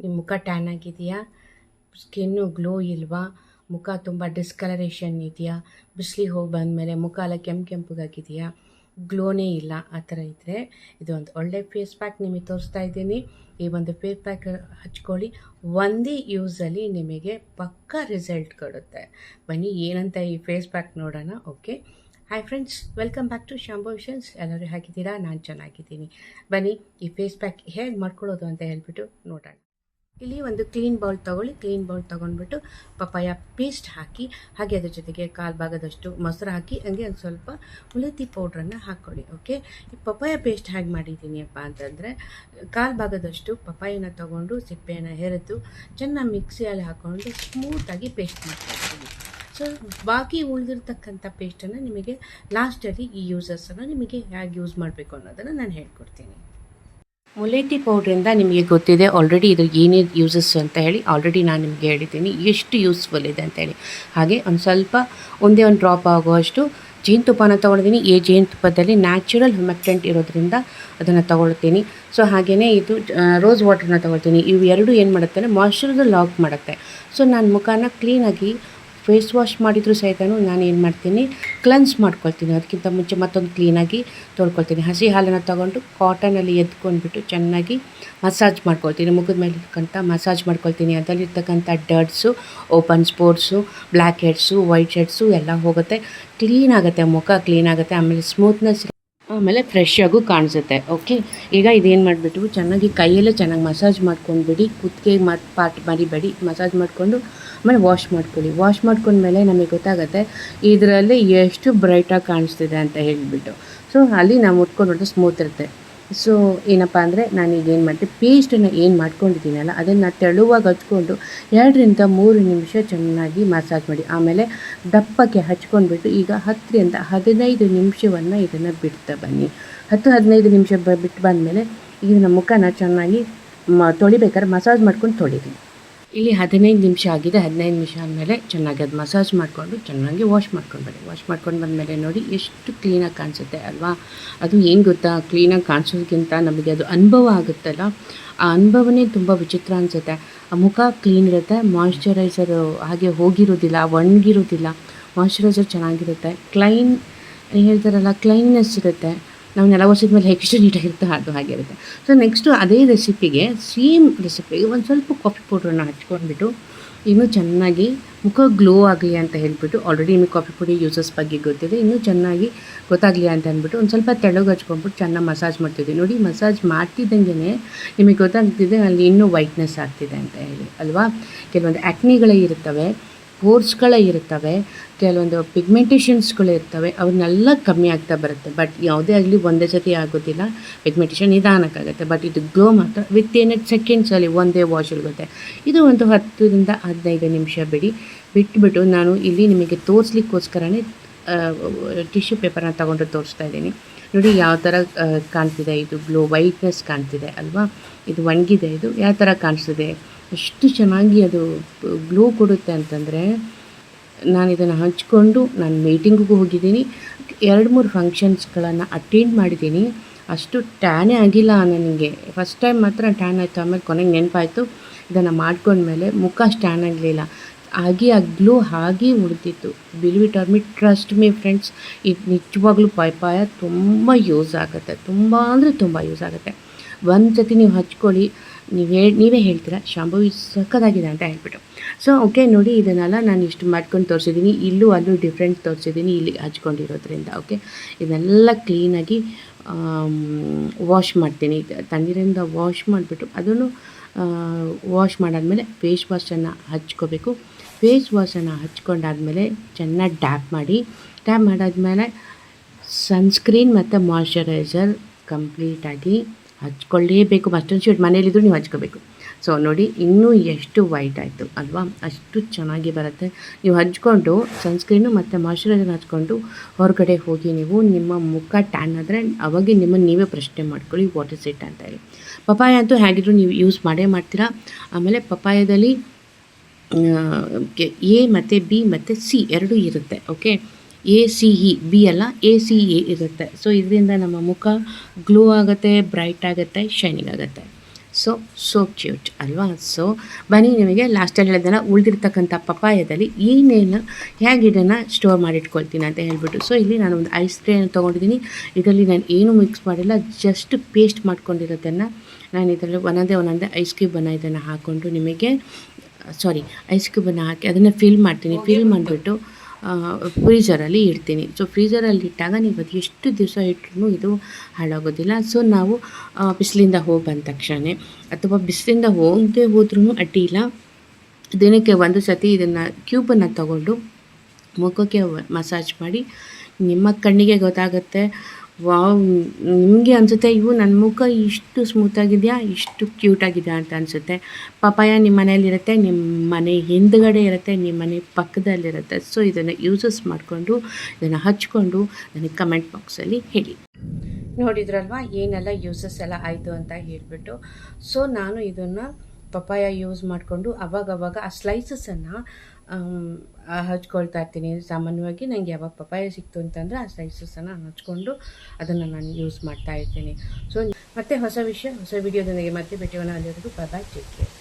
ನಿಮ್ಮ ಮುಖ ಟ್ಯಾನ್ ಆಗಿದೆಯಾ? ಸ್ಕಿನ್ನು ಗ್ಲೋ ಇಲ್ವಾ? ಮುಖ ತುಂಬ ಡಿಸ್ಕಲರೇಷನ್ ಇದೆಯಾ? ಬಿಸಿಲಿಗೆ ಹೋಗಿ ಬಂದಮೇಲೆ ಮುಖ ಎಲ್ಲ ಕೆಂಪಗಾಗಿದೆಯಾ? ಗ್ಲೋನೇ ಇಲ್ಲ, ಆ ಥರ ಇದ್ದರೆ ಇದು ಒಂದು ಒಳ್ಳೆ ಫೇಸ್ ಪ್ಯಾಕ್ ನಿಮಗೆ ತೋರಿಸ್ತಾ ಇದ್ದೀನಿ. ಈ ಒಂದು ಫೇಸ್ ಪ್ಯಾಕ್ ಹಚ್ಕೊಳ್ಳಿ, ಒಂದೇ ಯೂಸಲ್ಲಿ ನಿಮಗೆ ಪಕ್ಕಾ ರಿಸಲ್ಟ್ ಕೊಡುತ್ತೆ. ಬನ್ನಿ ಏನಂತ ಈ ಫೇಸ್ ಪ್ಯಾಕ್ ನೋಡೋಣ. Okay, hi friends, welcome back to Shambhavi visions. ಎಲ್ಲರೂ ಹೇಗಿದ್ದೀರಾ? ನಾನು ಚೆನ್ನಾಗಿದ್ದೀನಿ. ಬನ್ನಿ ಈ ಫೇಸ್ ಪ್ಯಾಕ್ ಹೇಗೆ ಮಾಡ್ಕೊಳ್ಳೋದು ಅಂತ ಹೇಳ್ಬಿಟ್ಟು ನೋಡೋಣ. ಇಲ್ಲಿ ಒಂದು ಕ್ಲೀನ್ ಬೌಲ್ ತೊಗೊಳ್ಳಿ. ಕ್ಲೀನ್ ಬೌಲ್ ತೊಗೊಂಡ್ಬಿಟ್ಟು ಪಪ್ಪಾಯ ಪೇಸ್ಟ್ ಹಾಕಿ, ಹಾಗೆ ಅದ್ರ ಜೊತೆಗೆ ಕಾಲು ಭಾಗದಷ್ಟು ಮೊಸರು ಹಾಕಿ, ಹಂಗೆ ಒಂದು ಸ್ವಲ್ಪ ಮುಲತಿ ಪೌಡ್ರನ್ನು ಹಾಕ್ಕೊಳ್ಳಿ. ಓಕೆ, ಈ ಪಪ್ಪಾಯ ಪೇಸ್ಟ್ ಹೇಗೆ ಮಾಡಿದ್ದೀನಿ ಅಪ್ಪ ಅಂತಂದರೆ, ಕಾಲು ಭಾಗದಷ್ಟು ಪಪ್ಪಾಯನ ತೊಗೊಂಡು ಸಿಪ್ಪೆಯನ್ನು ಹೆರೆದು ಚೆನ್ನಾಗಿ ಮಿಕ್ಸಿಯಲ್ಲಿ ಹಾಕ್ಕೊಂಡು ಸ್ಮೂತಾಗಿ ಪೇಸ್ಟ್ ಮಾಡ್ಕೊಳ್ತೀನಿ. ಸೊ ಬಾಕಿ ಉಳಿದಿರ್ತಕ್ಕಂಥ ಪೇಸ್ಟನ್ನು ನಿಮಗೆ ಲಾಸ್ಟಲ್ಲಿ ಈ ಯೂಸಸನ್ನು ನಿಮಗೆ ಹೇಗೆ ಯೂಸ್ ಮಾಡಬೇಕು ಅನ್ನೋದನ್ನು ನಾನು ಹೇಳ್ಕೊಡ್ತೀನಿ. ಮುಲೇಟಿ ಪೌಡ್ರಿಂದ ನಿಮಗೆ ಗೊತ್ತಿದೆ ಆಲ್ರೆಡಿ ಇದು ಏನೇನು ಯೂಸಸ್ ಅಂತ ಹೇಳಿ. ಆಲ್ರೆಡಿ ನಾನು ನಿಮಗೆ ಹೇಳಿದ್ದೀನಿ ಎಷ್ಟು ಯೂಸ್ಫುಲ್ ಇದೆ ಅಂತೇಳಿ. ಹಾಗೆ ಒಂದು ಸ್ವಲ್ಪ ಒಂದೇ ಒಂದು ಡ್ರಾಪ್ ಆಗುವಷ್ಟು ಜೇನುತುಪ್ಪನ ತೊಗೊಳ್ತೀನಿ. ಈ ಜೇನುತುಪ್ಪದಲ್ಲಿ ನ್ಯಾಚುರಲ್ ಹ್ಯುಮೆಕ್ಟೆಂಟ್ ಇರೋದ್ರಿಂದ ಅದನ್ನು ತೊಗೊಳ್ತೀನಿ. ಸೊ ಹಾಗೆಯೇ ಇದು ರೋಸ್ ವಾಟರ್ನ ತೊಗೊಳ್ತೀನಿ. ಇವು ಎರಡು ಏನು ಮಾಡುತ್ತೆ ಅಂದರೆ ಮಾಯ್ಶ್ಚರೈಸರ್ ಲಾಕ್ ಮಾಡುತ್ತೆ. ಸೊ ನಾನು ಮುಖನ ಕ್ಲೀನಾಗಿ ಫೇಸ್ ವಾಶ್ ಮಾಡಿದರೂ ಸಹಿತನೂ ನಾನು ಏನು ಮಾಡ್ತೀನಿ, ಕ್ಲನ್ಸ್ ಮಾಡ್ಕೊಳ್ತೀನಿ. ಅದಕ್ಕಿಂತ ಮುಂಚೆ ಮತ್ತೊಂದು ಕ್ಲೀನಾಗಿ ತೊಳ್ಕೊಳ್ತೀನಿ. ಹಸಿ ಹಾಲನ್ನು ತೊಗೊಂಡು ಕಾಟನಲ್ಲಿ ಎತ್ಕೊಂಡ್ಬಿಟ್ಟು ಚೆನ್ನಾಗಿ ಮಸಾಜ್ ಮಾಡ್ಕೊಳ್ತೀನಿ. ಮುಖದ ಮೇಲೆ ಇರ್ತಕ್ಕಂಥ ಮಸಾಜ್ ಮಾಡ್ಕೊಳ್ತೀನಿ. ಅದರಲ್ಲಿರ್ತಕ್ಕಂಥ dirts, open sports, black heads, white heads ಎಲ್ಲ ಹೋಗುತ್ತೆ. ಕ್ಲೀನ್ ಆಗುತ್ತೆ, ಮುಖ ಕ್ಲೀನ್ ಆಗುತ್ತೆ. ಆಮೇಲೆ ಸ್ಮೂತ್ನೆಸ್, ಆಮೇಲೆ ಫ್ರೆಶ್ ಆಗೂ ಕಾಣಿಸುತ್ತೆ. ಓಕೆ, ಈಗ ಇದೇನು ಮಾಡಿಬಿಟ್ಟು ಚೆನ್ನಾಗಿ ಕೈಯಲ್ಲೇ ಚೆನ್ನಾಗಿ ಮಸಾಜ್ ಮಾಡ್ಕೊಂಡ್ಬಿಡಿ. ಕುತ್ತಿಗೆ ಮತ್ತು ಪಾರ್ಟ್ ಮರಿಬೇಡಿ. ಮಸಾಜ್ ಮಾಡಿಕೊಂಡು ಆಮೇಲೆ ವಾಶ್ ಮಾಡ್ಕೊಳ್ಳಿ. ವಾಶ್ ಮಾಡ್ಕೊಂಡ್ಮೇಲೆ ನಮಗೆ ಗೊತ್ತಾಗುತ್ತೆ ಇದರಲ್ಲಿ ಎಷ್ಟು ಬ್ರೈಟಾಗಿ ಕಾಣಿಸ್ತಿದೆ ಅಂತ ಹೇಳಿಬಿಟ್ಟು. ಸೊ ಅಲ್ಲಿ ನಾವು ಮುಟ್ಕೊಂಡು ನೋಡಿದ್ರೆ ಸ್ಮೂತ್ ಇರುತ್ತೆ. ಸೊ ಏನಪ್ಪ ಅಂದರೆ ನಾನೀಗ ಏನು ಮಾಡ್ತೀನಿ, ಪೇಸ್ಟನ್ನು ಏನು ಮಾಡ್ಕೊಂಡಿದ್ದೀನಲ್ಲ ಅದನ್ನು ತೆಳುವಾಗಿ ಹಚ್ಕೊಂಡು 2-3 ನಿಮಿಷ ಚೆನ್ನಾಗಿ ಮಸಾಜ್ ಮಾಡಿ. ಆಮೇಲೆ ದಪ್ಪಕ್ಕೆ ಹಚ್ಕೊಂಡ್ಬಿಟ್ಟು ಈಗ 10-15 ನಿಮಿಷವನ್ನು ಇದನ್ನು ಬಿಡ್ತಾ ಬನ್ನಿ. 10-15 ನಿಮಿಷ ಬಿಟ್ಟು ಬಂದಮೇಲೆ ಇದನ್ನು ಮುಖನ ಚೆನ್ನಾಗಿ ತೊಳಿಬೇಕಾದ್ರೆ ಮಸಾಜ್ ಮಾಡ್ಕೊಂಡು ತೊಳಿರಿ. ಇಲ್ಲಿ 15 ನಿಮಿಷ ಆಗಿದೆ. 15 ನಿಮಿಷ ಆದಮೇಲೆ ಚೆನ್ನಾಗಿ ಅದು ಮಸಾಜ್ ಮಾಡಿಕೊಂಡು ಚೆನ್ನಾಗಿ ವಾಶ್ ಮಾಡ್ಕೊಂಡ್ಬನ್ನಿ. ವಾಶ್ ಮಾಡ್ಕೊಂಡು ಬಂದಮೇಲೆ ನೋಡಿ ಎಷ್ಟು ಕ್ಲೀನಾಗಿ ಕಾಣಿಸುತ್ತೆ ಅಲ್ವಾ? ಅದು ಏನು ಗೊತ್ತಾ, ಕ್ಲೀನಾಗಿ ಕಾಣಿಸೋದಕ್ಕಿಂತ ನಮಗೆ ಅದು ಅನುಭವ ಆಗುತ್ತಲ್ಲ, ಆ ಅನುಭವನೇ ತುಂಬ ವಿಚಿತ್ರ ಅನಿಸುತ್ತೆ. ಆ ಮುಖ ಕ್ಲೀನ್ ಇರುತ್ತೆ, ಮಾಯ್ಶ್ಚರೈಸರು ಹಾಗೆ ಹೋಗಿರೋದಿಲ್ಲ, ಒಣಗಿರೋದಿಲ್ಲ. ಮಾಯ್ಶ್ಚರೈಸರ್ ಚೆನ್ನಾಗಿರುತ್ತೆ, ಹೇಳ್ತಾರಲ್ಲ ಕ್ಲೈನ್ನೆಸ್ ಇರುತ್ತೆ. ನಾವು ನೆಲ ಒರೆಸಿದ ಮೇಲೆ ಎಷ್ಟು ನೀಟಾಗಿರುತ್ತೆ ಅದು ಹಾಗೆ ಇರುತ್ತೆ. ಸೊ ನೆಕ್ಸ್ಟು ಅದೇ ರೆಸಿಪಿಗೆ, ಸೇಮ್ ರೆಸಿಪಿಗೆ ಒಂದು ಸ್ವಲ್ಪ ಕಾಫಿ ಪೌಡ್ರನ್ನು ಹಚ್ಕೊಂಡ್ಬಿಟ್ಟು ಇನ್ನೂ ಚೆನ್ನಾಗಿ ಮುಖ ಗ್ಲೋ ಆಗಲಿ ಅಂತ ಹೇಳ್ಬಿಟ್ಟು, ಆಲ್ರೆಡಿ ನಿಮಗೆ ಕಾಫಿ ಪುಡಿ ಯೂಸಸ್ ಬಗ್ಗೆ ಗೊತ್ತಿದೆ, ಇನ್ನೂ ಚೆನ್ನಾಗಿ ಗೊತ್ತಾಗಲಿ ಅಂತ ಅಂದ್ಬಿಟ್ಟು ಒಂದು ಸ್ವಲ್ಪ ತೆಳ್ಳಗೆ ಹಚ್ಕೊಂಡ್ಬಿಟ್ಟು ಚೆನ್ನಾಗಿ ಮಸಾಜ್ ಮಾಡ್ತಿದ್ದೆ. ನೋಡಿ, ಮಸಾಜ್ ಮಾಡ್ತಿದ್ದಂಗೆ ನಿಮಗೆ ಗೊತ್ತಾಗ್ತಿದೆ ಅಲ್ಲಿ ಇನ್ನೂ ವೈಟ್ನೆಸ್ ಆಗ್ತಿದೆ ಅಂತ ಹೇಳಿ ಅಲ್ವಾ? ಕೆಲವೊಂದು ಆ್ಯಕ್ನಿಗಳೇ ಇರ್ತವೆ, ಪೋರ್ಸ್ಗಳೇ ಇರ್ತವೆ, ಕೆಲವೊಂದು ಪಿಗ್ಮೆಂಟೇಷನ್ಸ್ಗಳು ಇರ್ತವೆ, ಅವನ್ನೆಲ್ಲ ಕಮ್ಮಿ ಆಗ್ತಾ ಬರುತ್ತೆ. ಬಟ್ ಯಾವುದೇ ಆಗಲಿ ಒಂದೇ ಸತಿ ಆಗೋದಿಲ್ಲ, ಪಿಗ್ಮೆಂಟೇಷನ್ ನಿಧಾನಕ್ಕಾಗುತ್ತೆ. ಬಟ್ ಇದು ಗ್ಲೋ ಮಾತ್ರ ವಿತಿನ್ ಸೆಕೆಂಡ್ಸಲ್ಲಿ ಒಂದೇ ವಾಶ್ ಇರುತ್ತೆ. ಇದು ಒಂದು 10-15 ನಿಮಿಷ ಬಿಟ್ಬಿಟ್ಟು ನಾನು ಇಲ್ಲಿ ನಿಮಗೆ ತೋರಿಸ್ಲಿಕ್ಕೋಸ್ಕರನೇ ಟಿಶ್ಯೂ ಪೇಪರ್ನ ತೊಗೊಂಡು ತೋರಿಸ್ತಾ ಇದ್ದೀನಿ. ನೋಡಿ ಯಾವ ಥರ ಕಾಣ್ತಿದೆ, ಇದು ಗ್ಲೋ ವೈಟ್ನೆಸ್ ಕಾಣ್ತಿದೆ ಅಲ್ವಾ? ಇದು ಒಣಗಿದೆ, ಇದು ಯಾವ ಥರ ಕಾಣಿಸ್ತಿದೆ, ಎಷ್ಟು ಚೆನ್ನಾಗಿ ಅದು ಗ್ಲೋ ಕೊಡುತ್ತೆ ಅಂತಂದರೆ, ನಾನು ಇದನ್ನು ಹಚ್ಕೊಂಡು ನಾನು ಮೀಟಿಂಗಿಗೂ ಹೋಗಿದ್ದೀನಿ, 2-3 ಫಂಕ್ಷನ್ಸ್ಗಳನ್ನು ಅಟೆಂಡ್ ಮಾಡಿದ್ದೀನಿ. ಅಷ್ಟು ಟ್ಯಾನೇ ಆಗಿಲ್ಲ ನನಗೆ. ಫಸ್ಟ್ ಟೈಮ್ ಮಾತ್ರ ಟ್ಯಾನ್ ಆಯಿತು, ಆಮೇಲೆ ಕೊನೆಗೆ ನೆನಪಾಯಿತು ಇದನ್ನು ಮಾಡ್ಕೊಂಡ್ಮೇಲೆ ಮುಖ ಟ್ಯಾನ್ ಆಗಲಿಲ್ಲ, ಹಾಗೆ ಆ ಗ್ಲೋ ಹಾಗೆ ಉಳಿದಿತ್ತು. Believe it or me, trust me friends, ಇದು ನಿಜವಾಗ್ಲೂ ಪಪ್ಪಾಯ ತುಂಬ ಯೂಸ್ ಆಗುತ್ತೆ, ತುಂಬ ಅಂದರೆ ತುಂಬ ಯೂಸ್ ಆಗುತ್ತೆ. ಒಂದು ಸತಿ ನೀವು ಹಚ್ಕೊಳ್ಳಿ, ನೀವೇ ಹೇಳ್ತೀರಾ ಶಾಂಭವಿ ಸಕ್ಕತ್ತಾಗಿದೆ ಅಂತ ಹೇಳ್ಬಿಟ್ಟು. ಸೊ ಓಕೆ, ನೋಡಿ ಇದನ್ನೆಲ್ಲ ನಾನು ಇಷ್ಟು ಮಾಡ್ಕೊಂಡು ತೋರಿಸಿದ್ದೀನಿ. ಇಲ್ಲೂ ಅಲ್ಲೂ ಡಿಫ್ರೆಂಟ್ ತೋರಿಸಿದ್ದೀನಿ ಇಲ್ಲಿ ಹಚ್ಕೊಂಡಿರೋದ್ರಿಂದ. ಓಕೆ, ಇದನ್ನೆಲ್ಲ ಕ್ಲೀನಾಗಿ ವಾಶ್ ಮಾಡ್ತೀನಿ. ತಣ್ಣೀರಿಂದ ವಾಶ್ ಮಾಡಿಬಿಟ್ಟು ಅದನ್ನು ವಾಶ್ ಮಾಡಾದಮೇಲೆ ಫೇಸ್ ವಾಶನ್ನು ಹಚ್ಕೋಬೇಕು. ಫೇಸ್ ವಾಶನ್ನು ಹಚ್ಕೊಂಡಾದಮೇಲೆ ಚೆನ್ನಾಗಿ ಟ್ಯಾಪ್ ಮಾಡಾದಮೇಲೆ ಸನ್ಸ್ಕ್ರೀನ್ ಮತ್ತು ಮಾಯ್ಶ್ಚರೈಸರ್ ಕಂಪ್ಲೀಟಾಗಿ ಹಚ್ಕೊಳ್ಳೇಬೇಕು. ಮಸ್ಟರ್ಡ್ ಶೀಟ್ ಮನೇಲಿದ್ದರೂ ನೀವು ಹಚ್ಕೋಬೇಕು. ಸೊ ನೋಡಿ, ಇನ್ನೂ ಎಷ್ಟು ವೈಟ್ ಆಯಿತು ಅಲ್ವಾ? ಅಷ್ಟು ಚೆನ್ನಾಗಿ ಬರುತ್ತೆ. ನೀವು ಹಚ್ಕೊಂಡು ಸನ್ಸ್ಕ್ರೀನು ಮತ್ತು ಮಾಯ್ಶ್ಚರೈಸರ್ ಹಚ್ಕೊಂಡು ಹೊರಗಡೆ ಹೋಗಿ ನೀವು ನಿಮ್ಮ ಮುಖ ಟ್ಯಾನ್ ಆದರೆ ಅವಾಗ ನಿಮ್ಮನ್ನು ನೀವೇ ಪ್ರಶ್ನೆ ಮಾಡ್ಕೊಳ್ಳಿ, ವಾಟ್ ಇಸ್ ಇಟ್ ಅಂತ ಹೇಳಿ. ಪಪ್ಪಾಯ ಅಂತೂ ಹೇಗಿದ್ರು ನೀವು ಯೂಸ್ ಮಾಡೇ ಮಾಡ್ತೀರಾ. ಆಮೇಲೆ ಪಪ್ಪಾಯದಲ್ಲಿ ಎ ಮತ್ತು ಬಿ ಮತ್ತು ಸಿ ಎರಡೂ ಇರುತ್ತೆ. ಓಕೆ, ACE ಬಿ ಅಲ್ಲ, ACA ಇರುತ್ತೆ. ಸೊ ಇದರಿಂದ ನಮ್ಮ ಮುಖ ಗ್ಲೋ ಆಗುತ್ತೆ, ಬ್ರೈಟ್ ಆಗುತ್ತೆ, ಶೈನಿಂಗ್ ಆಗುತ್ತೆ. ಸೋ ಕ್ಯೂಟ್ ಅಲ್ವಾ. ಸೊ ಬನ್ನಿ ನಿಮಗೆ ಲಾಸ್ಟಲ್ಲಿ ಹೇಳಿದೆಲ್ಲ ಉಳಿದಿರ್ತಕ್ಕಂಥ ಪಪಾಯದಲ್ಲಿ ಏನೇನು ಹೇಗೆ ಇದನ್ನು ಸ್ಟೋರ್ ಮಾಡಿಟ್ಕೊಳ್ತೀನಿ ಅಂತ ಹೇಳ್ಬಿಟ್ಟು. ಸೊ ಇಲ್ಲಿ ನಾನು ಒಂದು ಐಸ್ ಟ್ರೇನ ತೊಗೊಂಡಿದ್ದೀನಿ. ಇದರಲ್ಲಿ ನಾನು ಏನೂ ಮಿಕ್ಸ್ ಮಾಡಿಲ್ಲ, ಜಸ್ಟ್ ಪೇಸ್ಟ್ ಮಾಡ್ಕೊಂಡಿರೋದನ್ನು ನಾನು ಇದರಲ್ಲಿ ಒಂದೊಂದೇ ಐಸ್ ಕ್ಯೂಬನ್ನು ಇದನ್ನು ಹಾಕ್ಕೊಂಡು ನಿಮಗೆ ಐಸ್ ಕ್ಯೂಬನ್ನು ಹಾಕಿ ಅದನ್ನು ಫಿಲ್ ಮಾಡ್ತೀನಿ. ಫಿಲ್ ಮಾಡಿಬಿಟ್ಟು ಫ್ರೀಝರಲ್ಲಿ ಇಡ್ತೀನಿ. ಸೊ ಫ್ರೀಝರಲ್ಲಿ ಇಟ್ಟಾಗ ನೀವು ಅದು ಎಷ್ಟು ದಿವಸ ಇಟ್ಟರೂ ಇದು ಹಾಳಾಗೋದಿಲ್ಲ. ಸೊ ನಾವು ಬಿಸಿಲಿಂದ ಹೋಗಿ ಬಂದ ತಕ್ಷಣ ಅಥವಾ ಬಿಸಿಲಿಂದ ಹೋಗದೆ ಹೋದ್ರೂ ಅಡ್ಡಿಯಿಲ್ಲ, ದಿನಕ್ಕೆ ಒಂದು ಸತಿ ಇದನ್ನು ಕ್ಯೂಬನ್ನು ತಗೊಂಡು ಮುಖಕ್ಕೆ ಮಸಾಜ್ ಮಾಡಿ ನಿಮ್ಮ ಕಣ್ಣಿಗೆ ಗೊತ್ತಾಗುತ್ತೆ. ವಾವ್, ನಿಮಗೆ ಅನಿಸುತ್ತೆ ಇವು ನನ್ನ ಮುಖ ಇಷ್ಟು ಸ್ಮೂತಾಗಿದೆಯಾ, ಇಷ್ಟು ಕ್ಯೂಟಾಗಿದೆಯಾ ಅಂತ ಅನಿಸುತ್ತೆ. ಪಪಾಯ ನಿಮ್ಮ ಮನೆಯಲ್ಲಿರುತ್ತೆ, ನಿಮ್ಮ ಮನೆ ಹಿಂದ್ಗಡೆ ಇರುತ್ತೆ, ನಿಮ್ಮ ಮನೆ ಪಕ್ಕದಲ್ಲಿರುತ್ತೆ. ಸೊ ಇದನ್ನು ಯೂಸಸ್ ಮಾಡಿಕೊಂಡು ಇದನ್ನು ಹಚ್ಕೊಂಡು ನನಗೆ ಕಮೆಂಟ್ ಬಾಕ್ಸಲ್ಲಿ ಹೇಳಿ. ನೋಡಿದ್ರಲ್ವ ಏನೆಲ್ಲ ಯೂಸಸ್ ಎಲ್ಲ ಆಯಿತು ಅಂತ ಹೇಳಿಬಿಟ್ಟು. ಸೊ ನಾನು ಇದನ್ನು ಪಪಾಯ ಯೂಸ್ ಮಾಡಿಕೊಂಡು ಅವಾಗವಾಗ ಆ ಸ್ಲೈಸಸನ್ನು ಹಚ್ಕೊಳ್ತಾ ಇರ್ತೀನಿ. ಸಾಮಾನ್ಯವಾಗಿ ನನಗೆ ಯಾವಾಗ ಪಪಾಯ ಸಿಕ್ತು ಅಂತಂದರೆ ಆ ಸ್ಲೈಸಸನ್ನು ಹಚ್ಕೊಂಡು ಅದನ್ನು ನಾನು ಯೂಸ್ ಮಾಡ್ತಾ ಇರ್ತೀನಿ. ಸೊ ಮತ್ತೆ ಹೊಸ ವಿಡಿಯೋದೊಂದಿಗೆ ಮತ್ತೆ ಭೇಟಿಯೋಣ. ಅಲ್ಲಿವರೆಗೂ ಬಾಯ್, ಟೇಕ್ ಕೇರ್.